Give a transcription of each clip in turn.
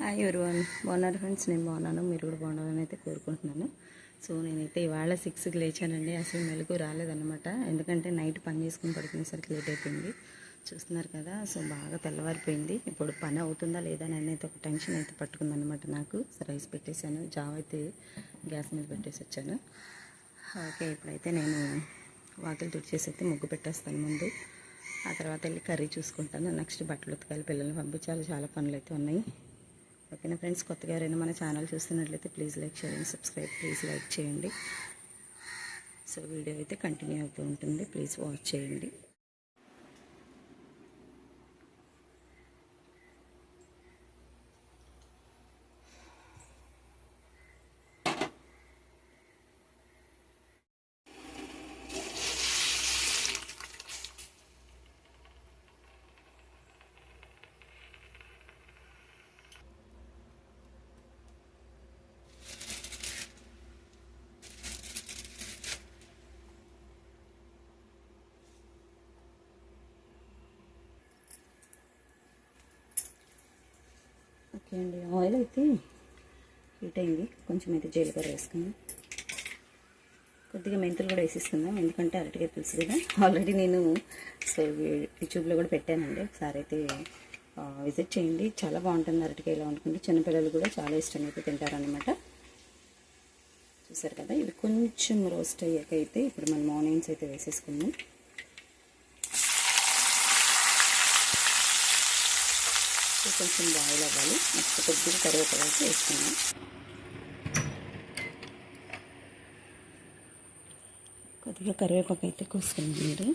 Hi everyone, బాగున్నారు friends? నేను బాగున్నాను, మీరు కూడా బాగున్నారని అయితే కోరుకుంటున్నాను. సో నేనైతే ఇవాళ 6కి లేచానండి. అసలు మెలకు రాలేదన్నమాట, ఎందుకంటే నైట్ పని చేసుకుని పడుకునేసరికి లేట్ అయిపోయింది. చూస్తున్నారు కదా, సో బాగా తెల్లవారిపోయింది. ఇప్పుడు పని అవుతుందా లేదా అని అయితే ఒక టెన్షన్ అయితే పట్టుకుందనమాట నాకు. రైస్ పెట్టేశాను, జావ అయితే గ్యాస్ మీద పెట్టేసి వచ్చాను. ఓకే, ఇప్పుడైతే నేను వాకిలు తుడిచేసి అయితే ముగ్గు పెట్టేస్తాను ముందు. ఆ తర్వాత వెళ్ళి కర్రీ చూసుకుంటాను. నెక్స్ట్ బట్టలు ఉతకాలి, పిల్లల్ని పంపించాలి, చాలా పనులు అయితే ఉన్నాయి. ఓకేనా ఫ్రెండ్స్, కొత్తగా ఎవరైనా మన ఛానల్ చూస్తున్నట్లయితే ప్లీజ్ లైక్ చేయండి, సబ్స్క్రైబ్ ప్లీజ్ లైక్ చేయండి. సో వీడియో అయితే కంటిన్యూ అవుతూ ఉంటుంది, ప్లీజ్ వాచ్ చేయండి. ఓకే అండి, ఆయిల్ అయితే హీట్ అయింది. కొంచెం అయితే జీలకర్ర వేసుకున్నాం, కొద్దిగా మెంతులు కూడా వేసిస్తున్నాం, ఎందుకంటే అరటికాయ పులుసు కదా. ఆల్రెడీ నేను సో యూట్యూబ్లో కూడా పెట్టానండి, ఒకసారి అయితే విజిట్ చేయండి. చాలా బాగుంటుంది అరటికాయలో వండుకుంటే, చిన్నపిల్లలు కూడా చాలా ఇష్టంగా అయితే తింటారనమాట. చూసారు కదా, ఇది కొంచెం రోస్ట్ అయ్యాక అయితే ఇప్పుడు మనం ఆనియన్స్ అయితే వేసేసుకున్నాం. కొంచెం బాయిల్ అవ్వాలి. నెక్స్ట్ కొద్దిగా కరివేపాకు వేసుకున్నాం. కొద్దిగా కరివేపాకు అయితే కోసుకున్నాం. మీరు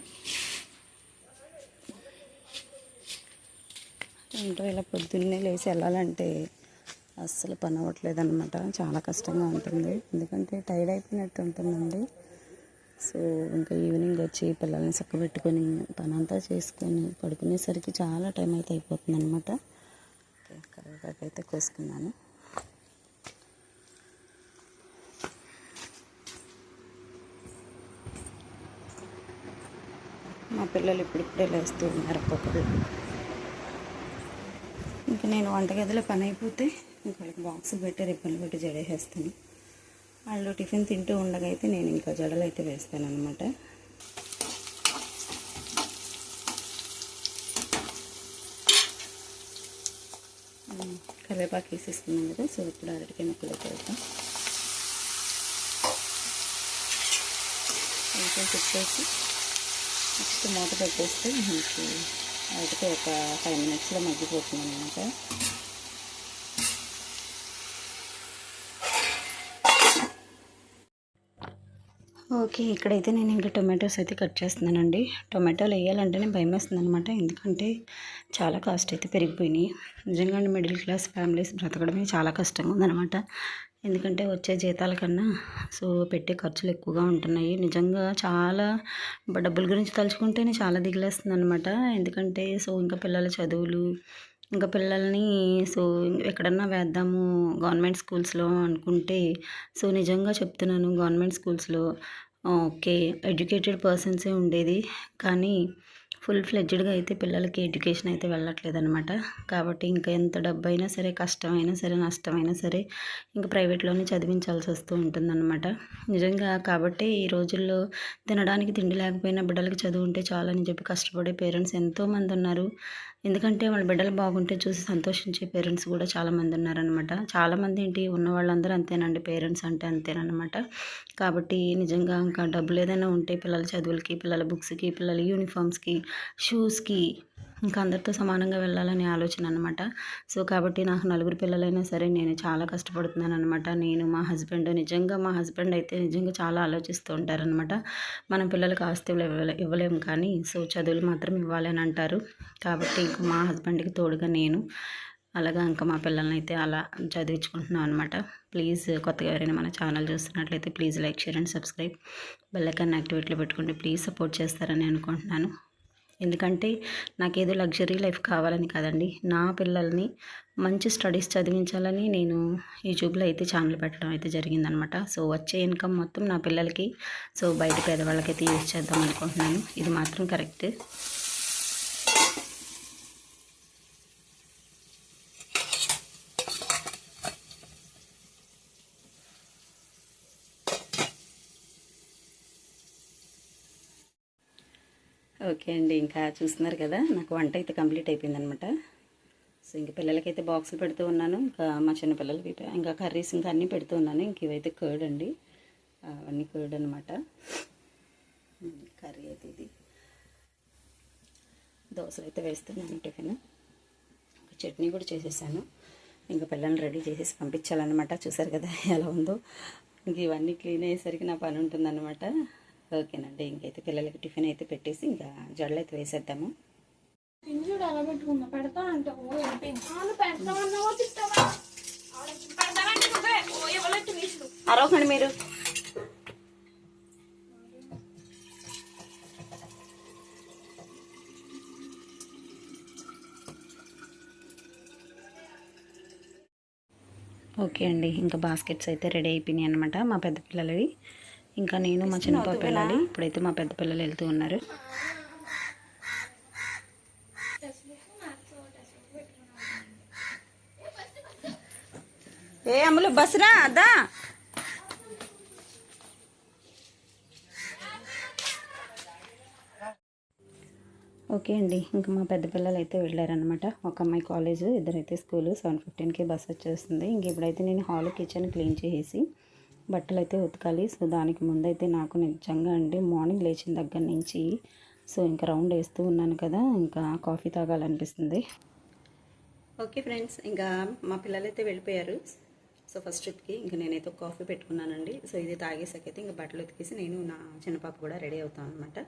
ఏంటో ఇలా పొద్దున్నే లేచి వెళ్ళాలంటే అస్సలు పని అవ్వట్లేదు అనమాట, చాలా కష్టంగా ఉంటుంది. ఎందుకంటే టైర్డ్ అయిపోయినట్టు ఉంటుందండి. సో ఇంకా ఈవినింగ్ వచ్చి పిల్లల్ని చక్కబెట్టుకొని పనంతా చేసుకొని పడుకునేసరికి చాలా టైం అయితే అయిపోతుంది అనమాట. కరివేపాకు అయితే కోసుకున్నాను. మా పిల్లలు ఇప్పుడిప్పుడే లేస్తూ ఉన్నారు ఒక్కొక్కరు. ఇంకా నేను వంటగదిలో పని అయిపోతే ఇంకా వాళ్ళకి బాక్స్ పెట్టి రిబ్బన్లు పెట్టి జడేసేస్తాను. వాళ్ళు టిఫిన్ తింటూ ఉండగా అయితే నేను ఇంకా జడలు అయితే వేస్తాను అనమాట. కరివేపాకు వేసేసుకున్నాం కదా, సో ఇప్పుడు అరటికాయ ముక్కలు అయితే వేద్దాం. కొంచెం తిప్పేసి నెక్స్ట్ మూత పెట్టేస్తే మనకి అరటికాయ ఒక 5 మినిట్స్లో మగ్గిపోతుంది అనమాట. ఓకే, ఇక్కడైతే నేను ఇంకా టొమాటోస్ అయితే కట్ చేస్తున్నానండి. టొమాటోలు వేయాలంటేనే భయం వేస్తుంది అనమాట, ఎందుకంటే చాలా కాస్ట్ అయితే పెరిగిపోయినాయి. నిజంగా మిడిల్ క్లాస్ ఫ్యామిలీస్ బ్రతకడమే చాలా కష్టంగా ఉందన్నమాట. ఎందుకంటే వచ్చే జీతాల కన్నా సో పెట్టే ఖర్చులు ఎక్కువగా ఉంటున్నాయి. నిజంగా చాలా డబ్బుల గురించి తలుచుకుంటేనే చాలా దిగులేస్తుంది అనమాట. ఎందుకంటే సో ఇంకా పిల్లల చదువులు, ఇంకా పిల్లల్ని సో ఎక్కడన్నా వేద్దాము గవర్నమెంట్ స్కూల్స్లో అనుకుంటే, సో నిజంగా చెప్తున్నాను, గవర్నమెంట్ స్కూల్స్లో ఓకే ఎడ్యుకేటెడ్ పర్సన్సే ఉండేది, కానీ ఫుల్ ఫ్లెడ్జ్డ్గా అయితే పిల్లలకి ఎడ్యుకేషన్ అయితే వెళ్ళట్లేదు అనమాట. కాబట్టి ఇంకా ఎంత డబ్బు అయినా సరే, కష్టమైనా సరే, నష్టమైనా సరే ఇంకా ప్రైవేట్లోనే చదివించాల్సి వస్తూ ఉంటుందన్నమాట. నిజంగా కాబట్టి ఈ రోజుల్లో తినడానికి తిండి లేకపోయినా బిడ్డలకి చదువు ఉంటే చాలని చెప్పి కష్టపడే పేరెంట్స్ ఎంతోమంది ఉన్నారు. ఎందుకంటే వాళ్ళ బిడ్డలు బాగుంటే చూసి సంతోషించే పేరెంట్స్ కూడా చాలామంది ఉన్నారనమాట. చాలామంది ఏంటి, ఉన్న వాళ్ళందరూ అంతేనండి, పేరెంట్స్ అంటే అంతేనమాట. కాబట్టి నిజంగా ఇంకా డబ్బులు ఏదైనా ఉంటే పిల్లల చదువులకి, పిల్లల బుక్స్కి, పిల్లల యూనిఫామ్స్కి, షూస్కి ఇంకా అందరితో సమానంగా వెళ్ళాలనే ఆలోచన అనమాట. సో కాబట్టి నాకు 4 పిల్లలైనా సరే నేను చాలా కష్టపడుతున్నాను అనమాట. నేను, మా హస్బెండ్, నిజంగా మా హస్బెండ్ అయితే నిజంగా చాలా ఆలోచిస్తూ ఉంటారనమాట. మనం పిల్లలకి ఆస్తులు ఇవ్వలేము, కానీ సో చదువులు మాత్రం ఇవ్వాలి అని అంటారు. కాబట్టి ఇంకా మా హస్బెండ్కి తోడుగా నేను అలాగా ఇంకా మా పిల్లల్ని అయితే అలా చదివించుకుంటున్నాను అనమాట. ప్లీజ్ కొత్తగా ఎవరైనా మన ఛానల్ చూస్తున్నట్లయితే please like, share and subscribe, bell icon యాక్టివేట్లో పెట్టుకోండి. ప్లీజ్ సపోర్ట్ చేస్తారని అనుకుంటున్నాను. ఎందుకంటే నాకేదో లగ్జరీ లైఫ్ కావాలని కాదండి, నా పిల్లల్ని మంచి స్టడీస్ చదివించాలని నేను యూట్యూబ్లో అయితే ఛానల్ పెట్టడం అయితే జరిగిందనమాట. సో వచ్చే ఇన్కమ్ మొత్తం నా పిల్లలకి, సో బయట పేదవాళ్ళకైతే యూజ్ చేద్దాం అనుకుంటున్నాను. ఇది మాత్రం కరెక్ట్. ఓకే అండి, ఇంకా చూస్తున్నారు కదా నాకు వంట అయితే కంప్లీట్ అయిపోయిందనమాట. సో ఇంక పిల్లలకైతే బాక్సులు పెడుతూ ఉన్నాను. ఇంకా మా చిన్న పిల్లలకి ఇంకా కర్రీస్ ఇంకా అన్నీ పెడుతూ ఉన్నాను. ఇంక ఇవైతే కర్డ్ అండి, అవన్నీ కర్డ్ అనమాట. కర్రీ అయితే ఇది. దోశలు అయితే వేస్తున్నాను టిఫిన్. చట్నీ కూడా చేసేసాను. ఇంకా పిల్లల్ని రెడీ చేసేసి పంపించాలన్నమాట. చూసారు కదా ఎలా ఉందో. ఇంక ఇవన్నీ క్లీన్ అయ్యేసరికి నా పని ఉంటుందన్నమాట. ఓకేనండి, ఇంకైతే పిల్లలకి టిఫిన్ అయితే పెట్టేసి ఇంకా జడలు అయితే వేసేద్దాము. అరవకండి మీరు. ఓకే అండి, ఇంకా బాస్కెట్స్ అయితే రెడీ అయిపోయినాయి అనమాట మా పెద్ద పిల్లలవి. ఇంకా నేను మా చిన్న పాప వెళ్ళాలి. ఇప్పుడైతే మా పెద్ద పిల్లలు వెళ్తూ ఉన్నారు. ఏ అమ్ములు బస్సురా అదా. ఓకే అండి, ఇంకా మా పెద్ద పిల్లలు అయితే వెళ్ళారనమాట. ఒక అమ్మాయి కాలేజు, ఇద్దరైతే స్కూలు. 7:15కి బస్ వచ్చేస్తుంది. ఇంక ఇప్పుడైతే నేను హాల్ కిచెన్ క్లీన్ చేసి బట్టలు అయితే ఉతకాలి. సో దానికి ముందైతే నాకు నిజంగా అండి మార్నింగ్ లేచిన దగ్గర నుంచి సో ఇంకా రౌండ్ వేస్తూ ఉన్నాను కదా, ఇంకా కాఫీ తాగాలనిపిస్తుంది. ఓకే ఫ్రెండ్స్, ఇంకా మా పిల్లలైతే వెళ్ళిపోయారు. సో ఫస్ట్ ట్రిప్కి ఇంకా నేనైతే కాఫీ పెట్టుకున్నానండి. సో ఇది తాగేసాకైతే ఇంకా బట్టలు ఉతికేసి నేను నా చిన్న పాప కూడా రెడీ అవుతాను అనమాట.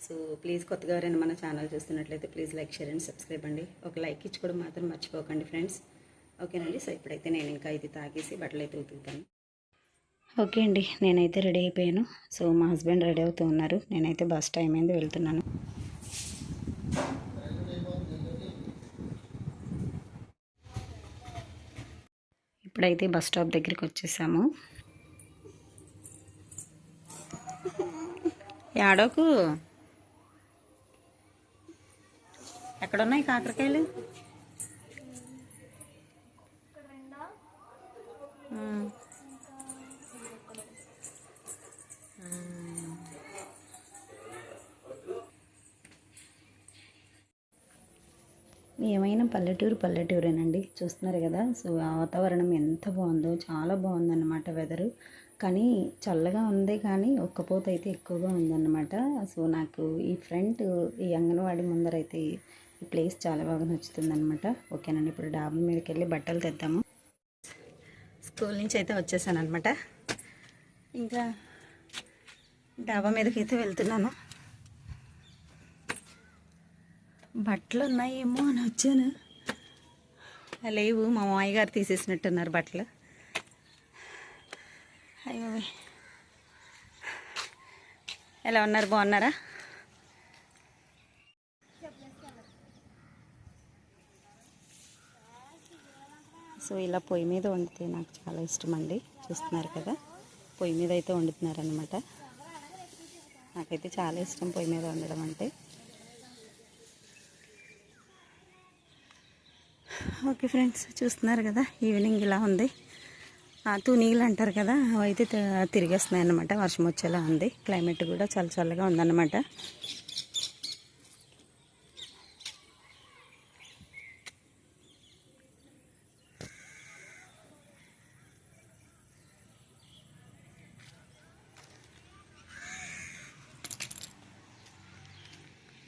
సో ప్లీజ్ కొత్తగా ఎవరైనా మన ఛానల్ చూస్తున్నట్లయితే please like, share and subscribe అండి. ఒక లైక్ ఇచ్చుకోవడం మాత్రం మర్చిపోకండి ఫ్రెండ్స్. ఓకేనండి, సో ఇప్పుడైతే నేను ఇంకా ఇది తాగేసి బట్టలు అయితే ఉతుకుతాను. ఓకే అండి, నేనైతే రెడీ అయిపోయాను. సో మా హస్బెండ్ రెడీ అవుతూ ఉన్నారు. నేనైతే బస్ టైం అయింది, వెళ్తున్నాను. ఇప్పుడైతే బస్ స్టాప్ దగ్గరికి వచ్చేసాము. యాడోకు ఎక్కడున్నాయి కాకరకాయలు? ఏమైనా పల్లెటూరేనండి. చూస్తున్నారు కదా, సో వాతావరణం ఎంత బాగుందో, చాలా బాగుందన్నమాట వెదరు. కానీ చల్లగా ఉంది, కానీ ఒక్కపోత అయితే ఎక్కువగా ఉందన్నమాట. సో నాకు ఈ ఫ్రంట్ ఈ అంగన్వాడీ ముందరైతే ఈ ప్లేస్ చాలా బాగా నచ్చుతుందన్నమాట. ఓకేనండి, ఇప్పుడు డాబా మీదకి వెళ్ళి బట్టలు తెద్దాము. స్కూల్ నుంచి అయితే వచ్చేసాను అనమాట. ఇంకా డాబా మీదకి అయితే వెళ్తున్నాను. బట్టలు ఉన్నాయేమో అని వచ్చాను, లేవు. మా మామయ్య గారు తీసేసినట్టున్నారు బట్టలు. అయ్యో, ఎలా ఉన్నారు, బాగున్నారా? సో ఇలా పొయ్యి మీద వండితే నాకు చాలా ఇష్టం అండి. చూస్తున్నారు కదా, పొయ్యి మీద అయితే వండుతున్నారనమాట. నాకైతే చాలా ఇష్టం పొయ్యి మీద వండడం అంటే. ఓకే ఫ్రెండ్స్, చూస్తున్నారు కదా ఈవినింగ్ ఇలా ఉంది. తునీలు అంటారు కదా, అవి అయితే తిరిగేస్తున్నాయి అన్నమాట. వర్షం వచ్చేలా ఉంది. క్లైమేట్ కూడా చాలా చల్లగా ఉందన్నమాట.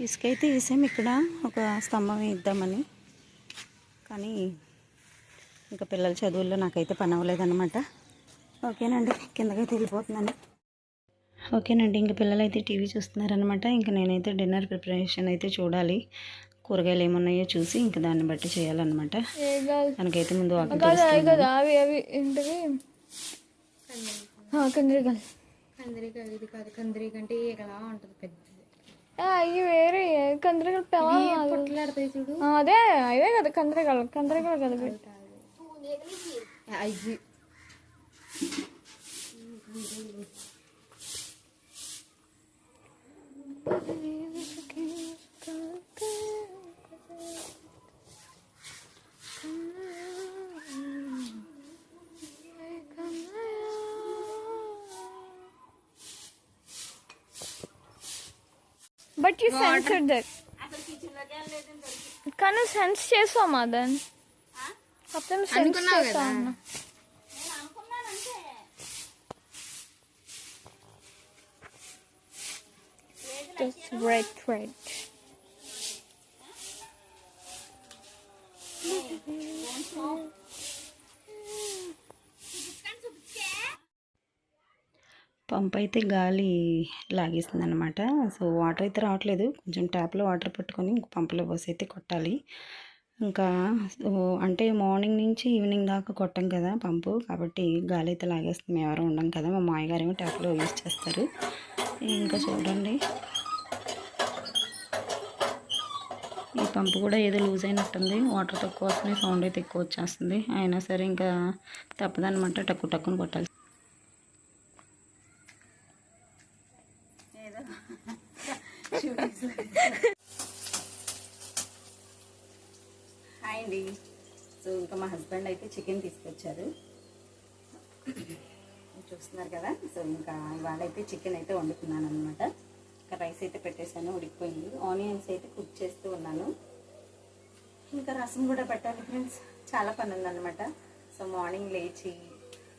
ఇసుకైతే వేసాము ఇక్కడ, ఒక స్తంభం ఇద్దామని. కానీ ఇంకా పిల్లల చదువుల్లో నాకైతే పని అవ్వలేదన్నమాట. ఓకేనండి, కిందకైతే వెళ్ళిపోతున్నాను. ఓకేనండి, ఇంక పిల్లలు అయితే టీవీ చూస్తున్నారనమాట. ఇంక నేనైతే డిన్నర్ ప్రిపరేషన్ అయితే చూడాలి. కూరగాయలు ఏమున్నాయో చూసి ఇంకా దాన్ని బట్టి చేయాలన్నమాట. దానికైతే ముందు అవి వేరే కందిరీగలు పొట్లాడతాయి చూడు, అదే అవే కదా కందిరీగలు. కందిరీగలు కదా అవి. But you sensed that. కానీ సెన్స్ చేసావు మదన్, అతను సెన్స్ చేస్తా ఉన్నా. Just red. పంప్ అయితే గాలి లాగేస్తుంది అనమాట. సో వాటర్ అయితే రావట్లేదు, కొంచెం ట్యాప్లో వాటర్ పట్టుకొని పంపులో పోసి అయితే కొట్టాలి. ఇంకా అంటే మార్నింగ్ నుంచి ఈవినింగ్ దాకా కొట్టాం కదా పంపు, కాబట్టి గాలి అయితే లాగేస్తుంది. మేము ఎవరు ఉండం కదా, మా మామయ్య గారు ఏమో ట్యాప్లో యూజ్ చేస్తారు. ఇంకా చూడండి, ఈ పంపు కూడా ఏదో లూజ్ అయినట్టుంది, వాటర్ తక్కువ వస్తుంది, సౌండ్ అయితే ఎక్కువ వచ్చేస్తుంది. అయినా సరే ఇంకా తప్పదనమాట, టక్కుని కొట్టాలి. హాయ్ అండి. సో ఇంకా మా హస్బెండ్ అయితే చికెన్ తీసుకొచ్చారు, చూస్తున్నారు కదా. సో ఇంకా ఇవాళ అయితే చికెన్ అయితే వండుతున్నాను అనమాట. ఇంకా రైస్ అయితే పెట్టేశాను, ఉడికిపోయింది. ఆనియన్స్ అయితే కుక్ చేస్తూ ఉన్నాను. ఇంకా రసం కూడా పెట్టాలి ఫ్రెండ్స్, చాలా పని ఉందన్నమాట. సో మార్నింగ్ లేచి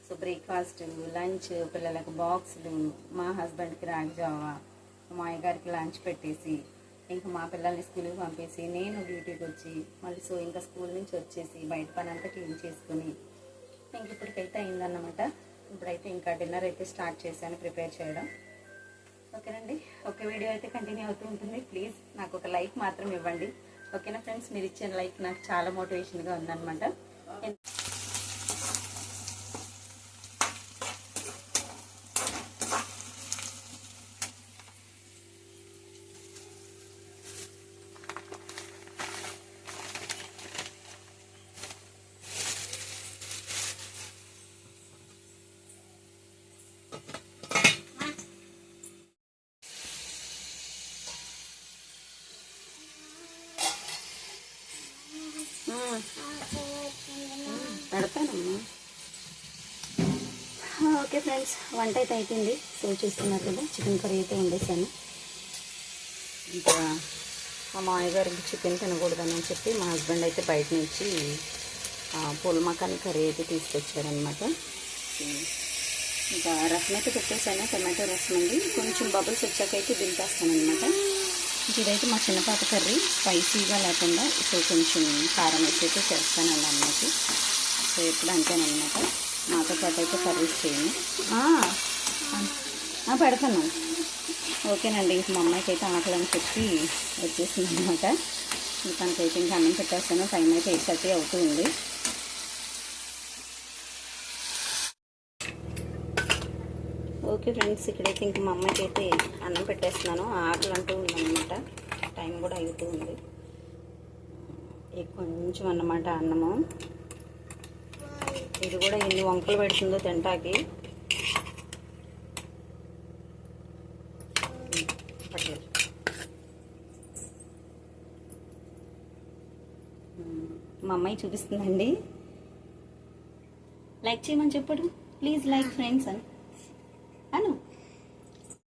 సో బ్రేక్ఫాస్ట్, లంచ్, పిల్లలకు బాక్సులు, మా హస్బెండ్కి రాగి జావా, మా అయ్యగారికి లంచ్ పెట్టేసి, ఇంకా మా పిల్లల్ని స్కూల్కి పంపేసి నేను డ్యూటీకి వచ్చి మళ్ళీ సో ఇంకా స్కూల్ నుంచి వచ్చేసి బయట పని అంతా క్లీన్ చేసుకుని ఇంక ఇప్పటికైతే అయిందన్నమాట. ఇప్పుడైతే ఇంకా డిన్నర్ అయితే స్టార్ట్ చేశాను ప్రిపేర్ చేయడం. ఓకేనండి, ఒక వీడియో అయితే కంటిన్యూ అవుతూ ఉంటుంది. ప్లీజ్ నాకు ఒక లైక్ మాత్రం ఇవ్వండి. ఓకేనా ఫ్రెండ్స్, మీరు ఇచ్చిన లైక్ నాకు చాలా మోటివేషన్గా ఉందన్నమాట. పెడతానమ్మా. ఓకే ఫ్రెండ్స్, వంట అయితే అయిపోయింది. సో చూస్తున్నారు కదా, చికెన్ కర్రీ అయితే వండేసాను. ఇంకా మా మామయ్య గారికి చికెన్ తినకూడదని చెప్పి మా హస్బెండ్ అయితే బయట నుంచి పూల్ మకాని కర్రీ అయితే తీసుకొచ్చారనమాట. ఇంకా రసం అయితే పెట్టేసాను, టమాటో రసం అండి. కొంచెం బబుల్స్ వచ్చాకైతే దింపేస్తాను అనమాట. ఇదైతే మా చిన్నపాప కర్రీ, స్పైసీగా లేకుండా సో కొంచెం కారం వేసి అయితే చేస్తానండి అన్నమాట. సో ఎప్పుడు అంతేనమాట, మాతో పాటు అయితే కర్రీస్ చేయను. పెడతాను. ఓకేనండి, ఇంక మా అమ్మాయికి అయితే ఆకలి అని చెప్పి వచ్చేసింది అనమాట. తనకైతే ఇంకా అన్నం పెట్టేస్తాను. టైం అయితే 8:30 అవుతుంది. ఓకే ఫ్రెండ్స్, ఇక్కడైతే ఇంక మా అమ్మాయికి అయితే అన్నం పెట్టేస్తున్నాను. ఆకలి అంటూ ఉందన్నమాట, టైం కూడా అవుతూ ఉంది. కొంచెం అన్నమాట అన్నము. ఇది కూడా ఎన్ని వంకలు పెడుతుందో తింటాకి. మా అమ్మాయి చూపిస్తుందండి. లైక్ చేయమని చెప్పడు, ప్లీజ్ లైక్ ఫ్రెండ్స్ అని.